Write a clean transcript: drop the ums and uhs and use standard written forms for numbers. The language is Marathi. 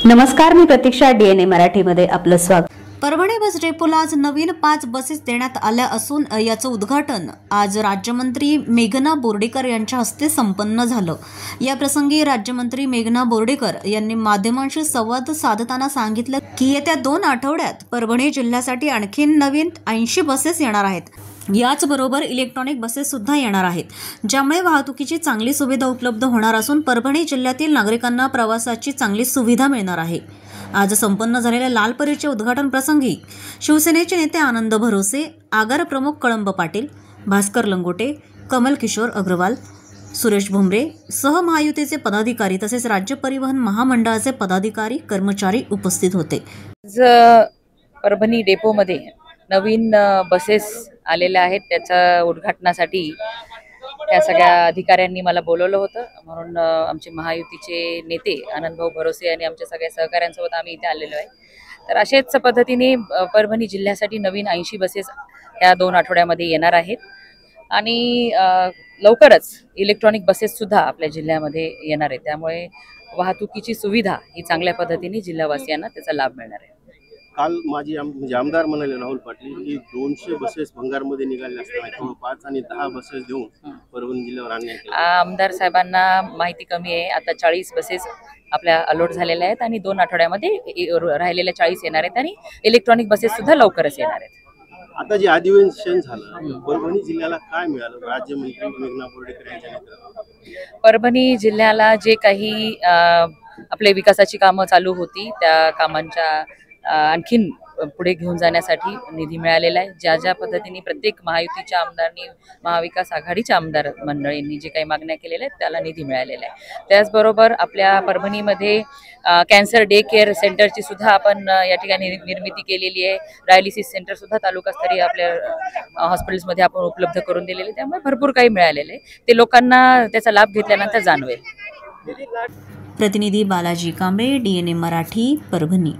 नमस्कार, मी प्रतीक्षा. DNA मराठीमध्ये आपलं स्वागत. परभणी बस डेपोला आज नवीन 5 बसेस देण्यात आल्या असून याचं उद्घाटन आज राज्यमंत्री मेघना बोर्डीकर यांच्या हस्ते संपन्न झालं. या प्रसंगी राज्यमंत्री मेघना बोर्डीकर यांनी माध्यमांशी संवाद साधताना सांगितलं की येत्या 2 आठवड्यात परभणी जिल्ह्यासाठी आणखी नवीन 80 बसेस येणार आहेत. याचबरोबर इलेक्ट्रॉनिक बसेस सुद्धा येणार आहेत, ज्यामुळे वाहतुकीची चांगली सुविधा उपलब्ध होणार असून परभणी जिल्ह्यातील नागरिकांना प्रवासाची चांगली सुविधा मिळणार आहे. आज संपन्न झालेल्या लालपरीच्या उद्घाटन प्रसंगी शिवसेनेचे नेते आनंद भरोसे, आगार प्रमुख कळंब पाटील, भास्कर लंगोटे, कमल किशोर अग्रवाल, सुरेश भुमरे सह महायुतीचे पदाधिकारी तसेच राज्य परिवहन महामंडळाचे पदाधिकारी कर्मचारी उपस्थित होते. परभणी डेपोमध्ये नवीन बसेस आलेल्या आहेत. त्याच्या उद्घाटनासाठी त्या सगळ्या अधिकाऱ्यांनी मला बोलवलं होतं, म्हणून आमचे महायुतीचे नेते आनंदभाऊ भरोसे आणि आमच्या सगळ्या सहकाऱ्यांसोबत आम्ही इथे आलेलो आहे. तर अशाच पद्धतीने परभणी जिल्ह्यासाठी नवीन 80 बसेस ह्या 2 आठवड्यामध्ये येणार आहेत आणि लवकरच इलेक्ट्रॉनिक बसेस सुद्धा आपल्या जिल्ह्यामध्ये येणार आहेत. त्यामुळे वाहतुकीची सुविधा ही चांगल्या पद्धतीने जिल्हावासियांना त्याचा लाभ मिळणार आहे. काल माझी म्हणजे आमदार म्हणाले राहुल पाटील की 200 बसेस भंगारमध्ये निघाले असताना 5 आणि 10 बसेस देऊन परभणी जिल्ह्यावर आणण्यात आले. आमदार साहेबांना माहिती कमी आहे. आता 40 बसेस आपल्या अलॉट झालेल्या आहेत आणि 2 आठवड्यामध्ये राहिलेल्या 40 येणार आहेत आणि इलेक्ट्रॉनिक बसेस सुद्धा लवकरच येणार आहेत. आता जे अधिवेशन झालं, परभणी जिल्ह्याला काय मिळालं राज्यमंत्री मेघना बोर्डीकर यांच्या नेतृत्वात? परभणी जिल्ह्याला जे काही आपले विकासाची कामं चालू होती त्या कामांच्या आणखीन पुढे घेऊन जाण्यासाठी निधी मिळालेला आहे. ज्या ज्या पद्धतीने प्रत्येक महायुतीच्या आमदारांनी, महाविकास आघाडीच्या आमदार मंडळींनी जे काही मागण्या केलेल्या आहेत त्याला निधी मिळालेला आहे. त्याचबरोबर आपल्या परभणीमध्ये कॅन्सर डे केअर सेंटरची सुद्धा आपण या ठिकाणी निर्मिती केलेली आहे. डायलिसिस सेंटर सुद्धा तालुकास्तरीय आपल्या हॉस्पिटल्समध्ये आपण उपलब्ध करून दिलेले. त्यामुळे भरपूर काही मिळालेलं आहे. ते लोकांना त्याचा लाभ घेतल्यानंतर जाणवेल. प्रतिनिधी बालाजी कांबळे, DNA मराठी, परभणी.